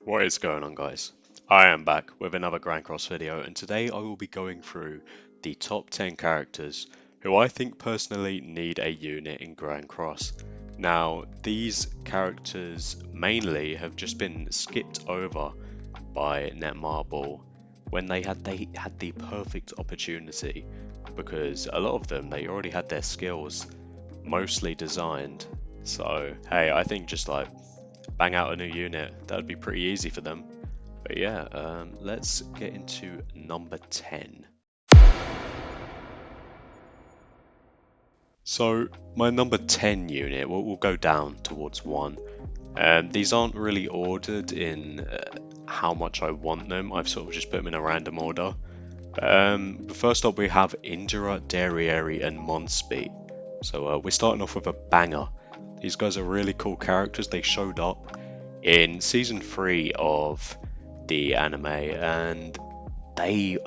What is going on, guys? I am back with another Grand Cross video, and today I will be going through the top 10 characters who I think personally need a unit in Grand Cross. Now, these characters mainly have just been skipped over by Netmarble when they had the perfect opportunity, because a lot of them they already had their skills mostly designed. So hey, I think just like bang out a new unit, that would be pretty easy for them. But yeah, let's get into number 10. So my number 10 unit will go down towards 1. These aren't really ordered in how much I want them. I've sort of just put them in a random order. First up we have Indra, Derriere and Monspeed. So we're starting off with a banger. These guys are really cool characters. They showed up in season 3 of the anime, and they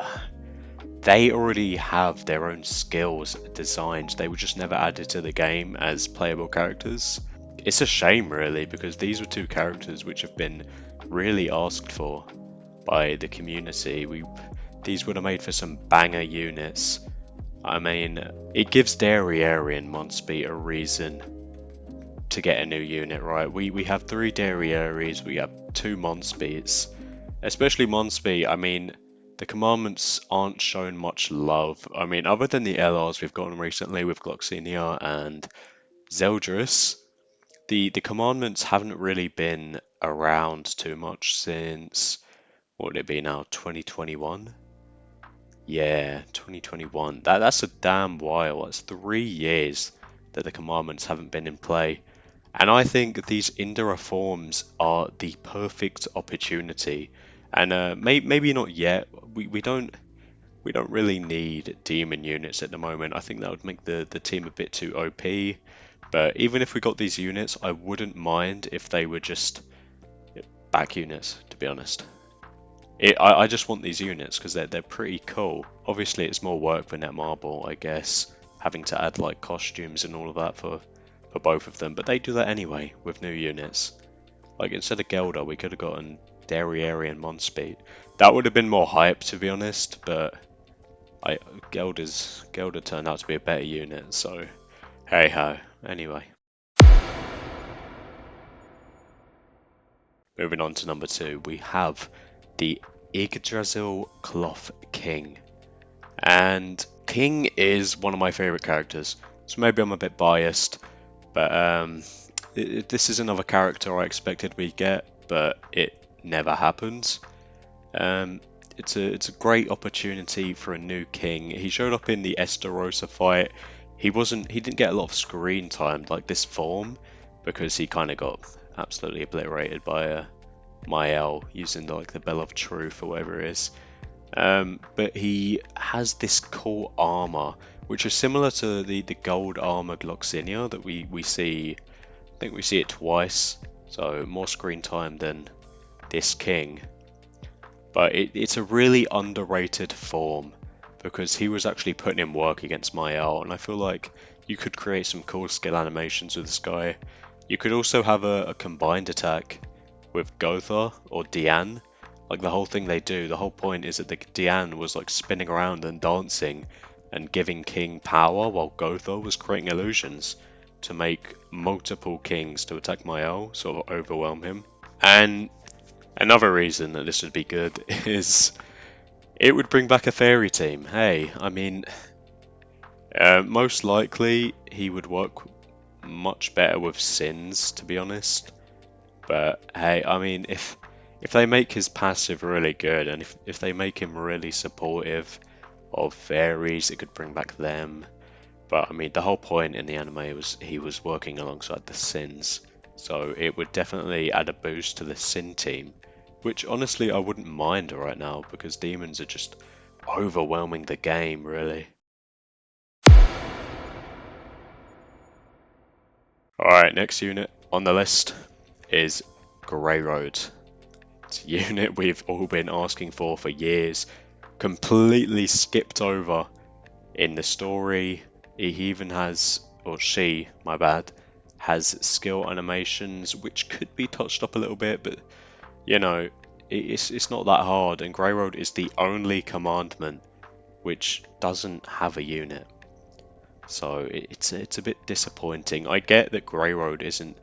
they already have their own skills designed. They were just never added to the game as playable characters. It's a shame, really, because these were two characters which have been really asked for by the community. These would have made for some banger units. I mean, it gives Derriere and Monspeed a reason to get a new unit, right? We have 3 Derrieres, we have 2 Monspeeds. Especially Monspeed, I mean, the commandments aren't shown much love. I mean, other than the LRs we've gotten recently with Gloxinia and Zeldris, the commandments haven't really been around too much since, what would it be now, 2021? Yeah, 2021. That's a damn while. That's 3 years that the commandments haven't been in play. And I think these Indra forms are the perfect opportunity. And maybe not yet. We don't really need demon units at the moment. I think that would make the team a bit too OP. But even if we got these units, I wouldn't mind if they were just back units, to be honest. I just want these units because they're pretty cool. Obviously, it's more work for Netmarble, I guess, having to add like costumes and all of that for both of them. But they do that anyway with new units. Like instead of Gelder, we could have gotten Derriere and Monspeed. That would have been more hype, to be honest. But Gelder turned out to be a better unit. So hey ho. Anyway, moving on to number 2, we have the Yggdrasil Cloth King. And King is one of my favorite characters, so maybe I'm a bit biased, but this is another character I expected we'd get, but it never happened. Um, it's a great opportunity for a new king. He showed up in the Estarossa fight. He didn't get a lot of screen time like this form because he kind of got absolutely obliterated by Mael using like the Bell of Truth or whatever it is. But he has this cool armor, which is similar to the gold armor Gloxinia that we see. I think we see it twice, so more screen time than this king. But it's a really underrated form because he was actually putting in work against Mael, and I feel like you could create some cool skill animations with this guy. You could also have a combined attack with Gotha or Diane. Like the whole thing they do, the whole point is that the Diane was like spinning around and dancing and giving King power while Gotha was creating illusions to make multiple kings to attack Mael, sort of overwhelm him. And another reason that this would be good is it would bring back a fairy team. Hey, I mean, most likely he would work much better with Sins, to be honest. But hey, I mean, if they make his passive really good, and if they make him really supportive of fairies, it could bring back them. But I mean, the whole point in the anime was he was working alongside the Sins, so it would definitely add a boost to the Sin team, which honestly I wouldn't mind right now because demons are just overwhelming the game, really. Alright, next unit on the list is Grey Road. It's a unit we've all been asking for years, completely skipped over in the story. He even has, or she, my bad, has skill animations which could be touched up a little bit, but You know, it's not that hard, and Grey Road is the only commandment which doesn't have a unit. So it's a bit disappointing. I get that Grey Road isn't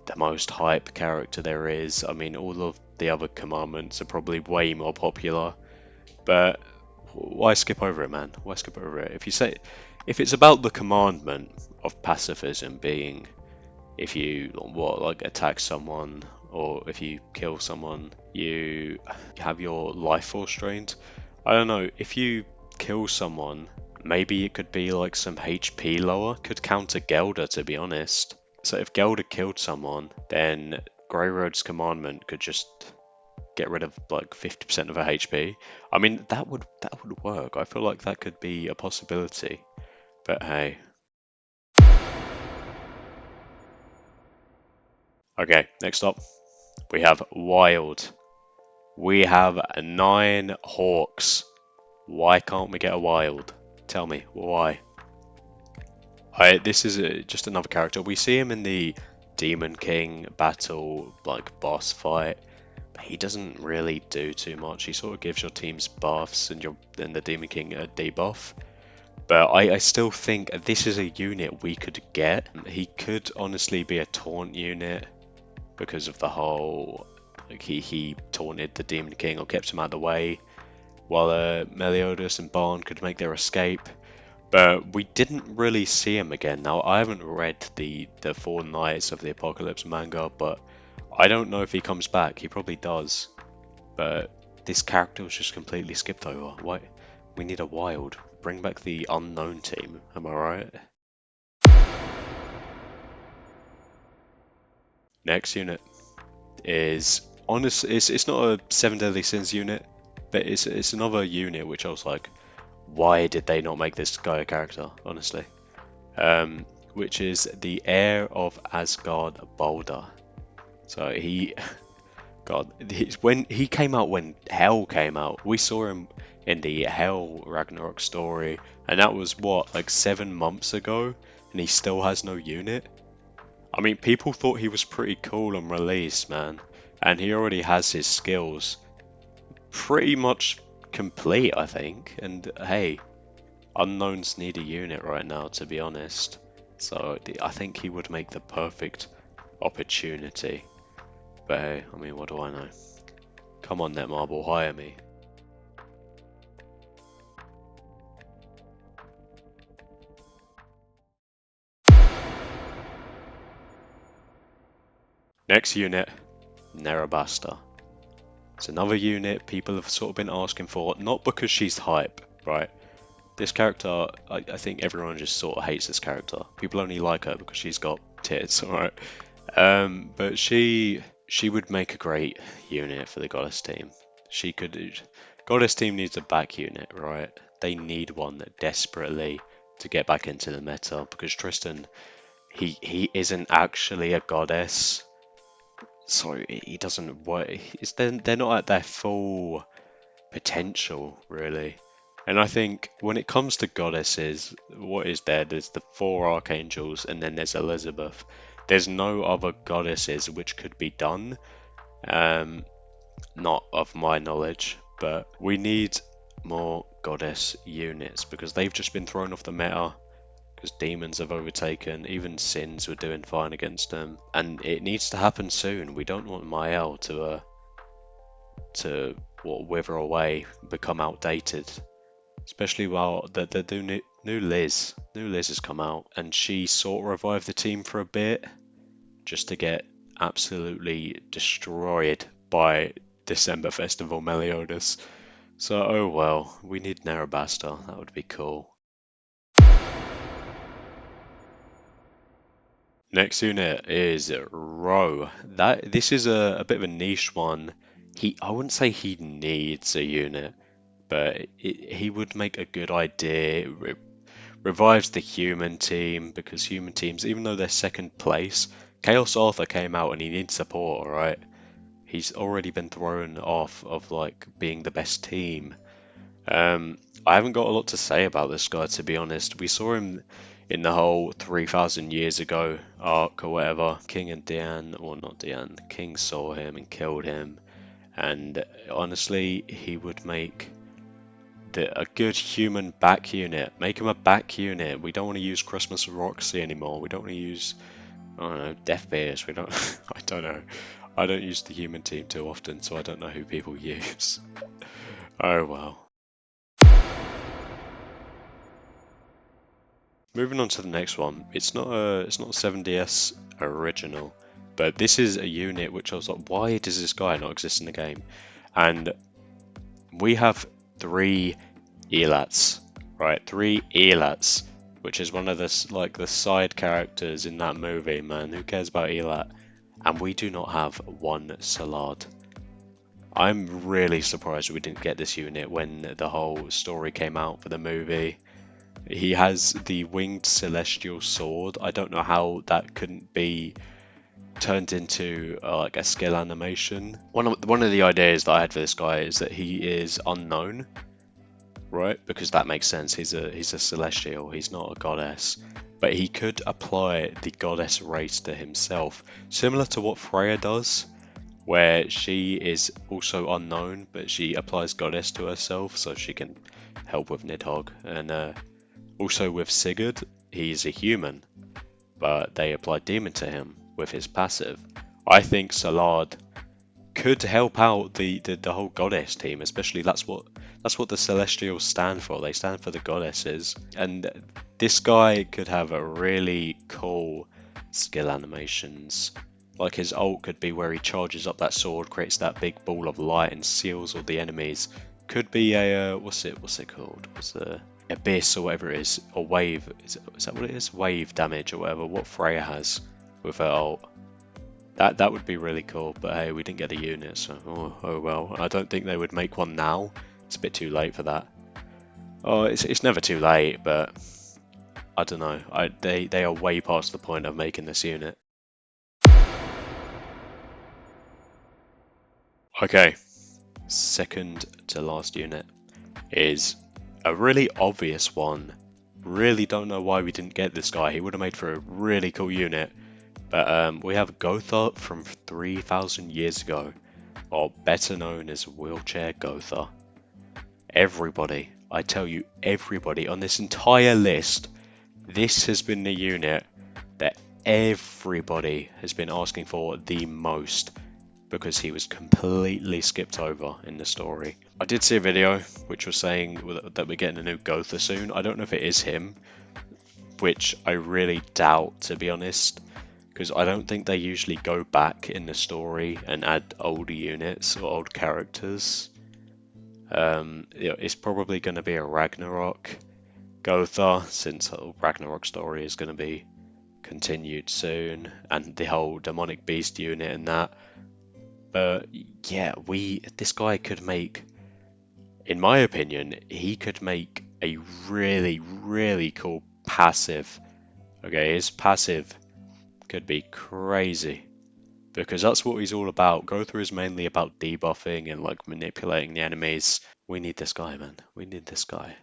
the most hype character there is. I mean, all of the other commandments are probably way more popular, but why skip over it, man? Why skip over it? If it's about the commandment of pacifism being if you like attack someone or if you kill someone, you have your life force drained. I don't know, if you kill someone, maybe it could be like some HP lower, could counter Gelder to be honest. So if Gelder killed someone, then Grey Road's commandment could just get rid of like 50% of her HP. I mean that would work. I feel like that could be a possibility. But hey. Okay, next up we have Wild. We have 9 Hawks. Why can't we get a Wild? Tell me, why? This is just another character. We see him in the Demon King battle, like boss fight, but he doesn't really do too much. He sort of gives your teams buffs and the Demon King a debuff. But I still think this is a unit we could get. He could honestly be a taunt unit because of the whole like he taunted the Demon King or kept him out of the way, while Meliodas and Barn could make their escape. But we didn't really see him again. Now I haven't read the Four Knights of the Apocalypse manga, but I don't know if he comes back. He probably does. But this character was just completely skipped over. Why? We need a Wild. Bring back the unknown team. Am I right? Next unit is honest. It's not a Seven Deadly Sins unit, but it's another unit which I was like, why did they not make this guy a character? Honestly, which is the heir of Asgard, Balder. So God, when he came out when Hell came out, we saw him in the Hell Ragnarok story, and that was what like 7 months ago, and he still has no unit. I mean, people thought he was pretty cool on release, man, and he already has his skills pretty much complete, I think. And hey, unknowns need a unit right now, to be honest. So I think he would make the perfect opportunity. But hey, I mean, what do I know? Come on, Netmarble, hire me. Next unit, Nerabasta. It's another unit people have sort of been asking for, not because she's hype, right? This character, I think everyone just sort of hates this character. People only like her because she's got tits, alright? But she would make a great unit for the Goddess team. She could. Goddess team needs a back unit, right? They need one that desperately to get back into the meta because Tristan, he isn't actually a goddess, so he doesn't work. They're not at their full potential, really. And I think when it comes to goddesses, what is there? There's the 4 archangels, and then there's Elizabeth. There's no other goddesses which could be done. Um, Not of my knowledge, but we need more goddess units because they've just been thrown off the meta because demons have overtaken. Even sins were doing fine against them, and it needs to happen soon. We don't want Mael to wither away, become outdated. Especially while the new Liz has come out, and she sort of revived the team for a bit, just to get absolutely destroyed by December Festival Meliodas. So oh well, we need Narabasta. That would be cool. Next unit is Ro. This is a bit of a niche one. I wouldn't say he needs a unit, but he would make a good idea. Revives the human team because human teams, even though they're second place, Chaos Arthur came out and he needs support, alright? He's already been thrown off of like being the best team. I haven't got a lot to say about this guy, to be honest. We saw him in the whole 3,000 years ago arc or whatever. King and Diane, or not Diane, King saw him and killed him. And honestly, he would make a good human back unit. Make him a back unit. We don't want to use Christmas Roxy anymore. We don't want to use, I don't know, Death Beers. We don't, I don't know. I don't use the human team too often, so I don't know who people use. Oh well. Moving on to the next one. It's not a 7DS original, but this is a unit which I was like, why does this guy not exist in the game? And we have three Elats, right? Three Elats, which is one of the side characters in that movie, man. Who cares about Elat? And we do not have one Salad. I'm really surprised we didn't get this unit when the whole story came out for the movie. He has the winged celestial sword. I don't know how that couldn't be turned into like a skill animation. One of the ideas that I had for this guy is that he is unknown, right? Because that makes sense. He's a celestial. He's not a goddess, but he could apply the goddess race to himself, similar to what Freya does, where she is also unknown, but she applies goddess to herself so she can help with Nidhogg. And also with Sigurd, he's a human, but they apply demon to him with his passive. I think Salad could help out the whole goddess team, especially that's what the Celestials stand for. They stand for the goddesses, and this guy could have a really cool skill animations. Like his ult could be where he charges up that sword, creates that big ball of light, and seals all the enemies. Could be a what's it called? What's the abyss or whatever it is, or wave? Is that what it is? Wave damage or whatever. What Freya has with her ult. That would be really cool, but hey, we didn't get a unit, so oh well. I don't think they would make one now. It's a bit too late for that. Oh, it's never too late, but I don't know. They are way past the point of making this unit. Okay, second to last unit is a really obvious one. Really don't know why we didn't get this guy. He would have made for a really cool unit. But we have Gotha from 3,000 years ago, or better known as Wheelchair Gotha. Everybody, I tell you, everybody on this entire list, this has been the unit that everybody has been asking for the most because he was completely skipped over in the story. I did see a video which was saying that we're getting a new Gotha soon. I don't know if it is him, which I really doubt, to be honest, because I don't think they usually go back in the story and add older units or old characters. It's probably going to be a Ragnarok Gotha, since the Ragnarok story is going to be continued soon, and the whole demonic beast unit and that. But yeah, this guy could make, in my opinion, he could make a really, really cool passive. Okay, his passive could be crazy because that's what he's all about. Gotha is mainly about debuffing and like manipulating the enemies. We need this guy, man. We need this guy.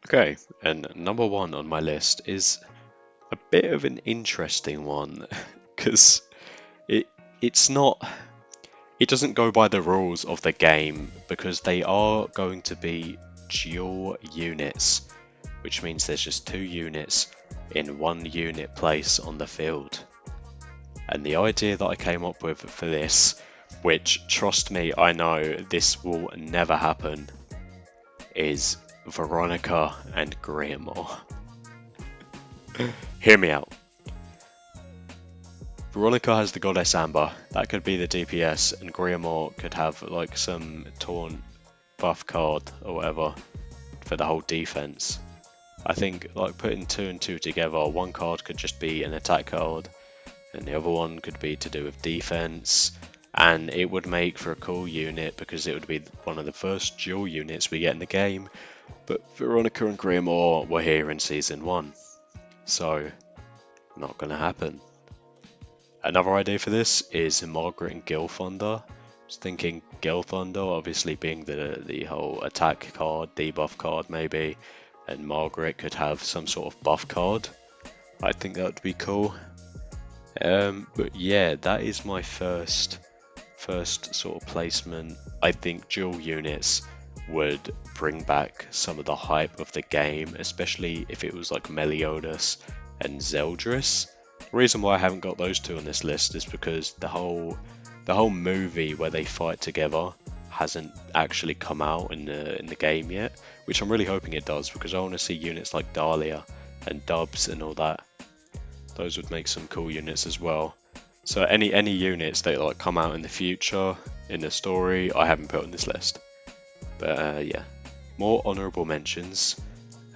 Okay, and number one on my list is a bit of an interesting one because it it's not it doesn't go by the rules of the game because they are going to be dual units, which means there's just two units in one unit place on the field. And the idea that I came up with for this, which trust me, I know this will never happen, is Veronica and Greymoor. Hear me out. Veronica has the Goddess Amber, that could be the DPS, and Greymoor could have like some taunt buff card or whatever for the whole defense. I think like putting two and two together, one card could just be an attack card, and the other one could be to do with defense, and it would make for a cool unit because it would be one of the first dual units we get in the game. But Veronica and Greymoor were here in Season 1, so not gonna happen. Another idea for this is Margaret and Gilthunder. I was thinking Gilthunder obviously being the whole attack card, debuff card maybe, and Margaret could have some sort of buff card. I think that would be cool. But yeah, that is my first sort of placement. I think dual units would bring back some of the hype of the game, especially if it was like Meliodas and Zeldris. The reason why I haven't got those two on this list is because the whole movie where they fight together hasn't actually come out in the game yet, which I'm really hoping it does because I want to see units like Dahlia and Dubs and all that. Those would make some cool units as well. So any units that like come out in the future in the story, I haven't put on this list. But yeah, more honourable mentions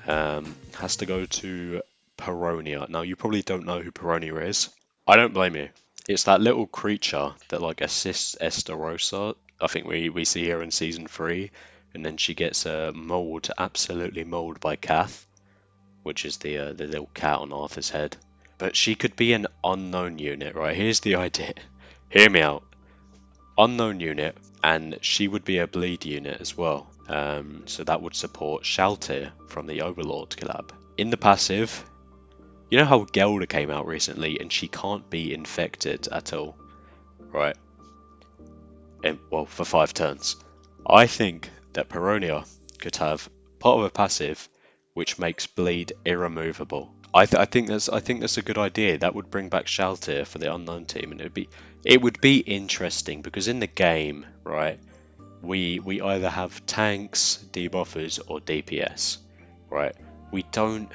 has to go to Peronia. Now you probably don't know who Peronia is. I don't blame you. It's that little creature that like assists Estarossa. I think we see her in season 3, and then she gets mauled, absolutely mauled by Kath, which is the little cat on Arthur's head. But she could be an unknown unit, right? Here's the idea. Hear me out. Unknown unit, and she would be a bleed unit as well. So that would support Shaltir from the Overlord collab. In the passive, you know how Gelda came out recently and she can't be infected at all, right? And, well, for 5 turns. I think that Peronia could have part of a passive which makes bleed irremovable. I think that's a good idea. That would bring back Shaltir for the unknown team, and it would be interesting because in the game, right, we either have tanks, debuffers, or DPS, right? We don't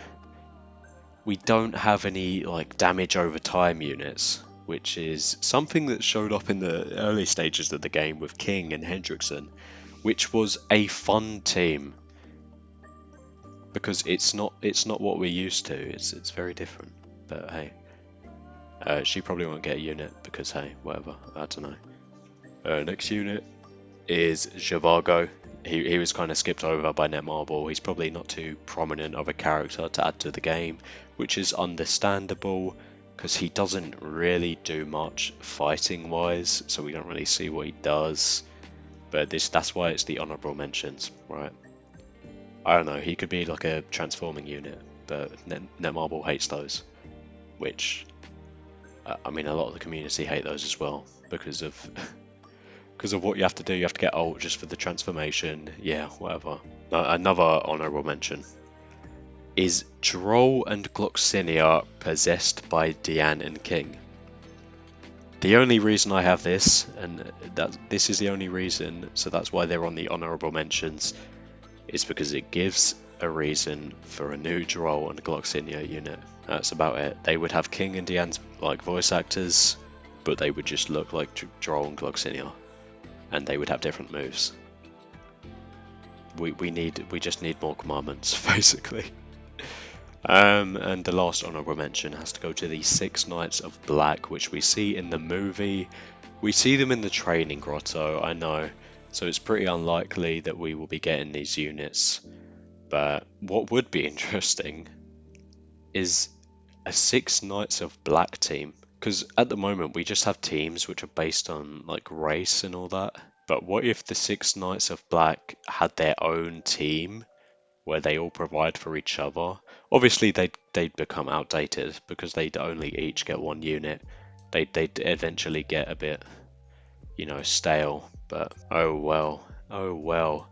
we don't have any like damage over time units, which is something that showed up in the early stages of the game with King and Hendrickson, which was a fun team because it's not what we're used to. It's very different. But hey, she probably won't get a unit because hey, whatever. I don't know. Next unit is Zhivago. He was kind of skipped over by Netmarble. He's probably not too prominent of a character to add to the game, which is understandable because he doesn't really do much fighting wise, so we don't really see what he does. But that's why it's the honorable mentions, right? I don't know, he could be like a transforming unit, but Netmarble hates those, which I mean a lot of the community hate those as well because of because of what you have to do. You have to get ult just for the transformation. Yeah, whatever. Another honourable mention is Droll and Gloxinia possessed by Diane and King. The only reason I have this, and this is the only reason, so that's why they're on the honourable mentions, is because it gives a reason for a new Droll and Gloxinia unit. That's about it. They would have King and Diane's like voice actors, but they would just look like Droll and Gloxinia, and they would have different moves. We just need more commandments, basically. And the last honorable mention has to go to the 6 Knights of Black, which we see in the movie. We see them in the training grotto, I know, so it's pretty unlikely that we will be getting these units. But what would be interesting is a 6 Knights of Black team, because at the moment we just have teams which are based on like race and all that. But what if the 6 Knights of Black had their own team where they all provide for each other? Obviously, they'd become outdated because they'd only each get 1 unit. They'd eventually get a bit, stale. But oh well, oh well.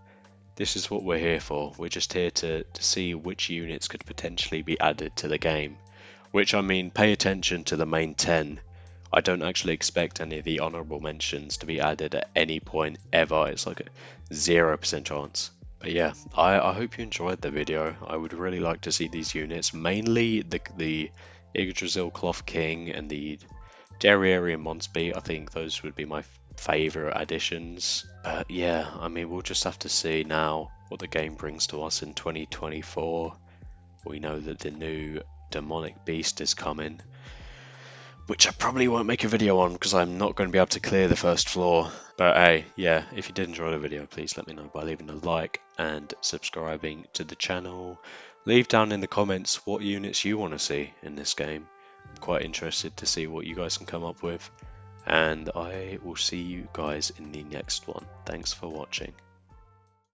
This is what we're here for. We're just here to see which units could potentially be added to the game. Which, I mean, pay attention to the main 10. I don't actually expect any of the honourable mentions to be added at any point ever. It's like a 0% chance. But yeah, I hope you enjoyed the video. I would really like to see these units, mainly the Yggdrasil Cloth King and the Derriere Monsby. I think those would be my favourite additions. But yeah, I mean, we'll just have to see now what the game brings to us in 2024. We know that the new demonic beast is coming, which I probably won't make a video on because I'm not going to be able to clear the first floor. But hey, yeah, if you did enjoy the video, please let me know by leaving a like and subscribing to the channel. Leave down in the comments what units you want to see in this game. I'm quite interested to see what you guys can come up with. And I will see you guys in the next one. Thanks for watching.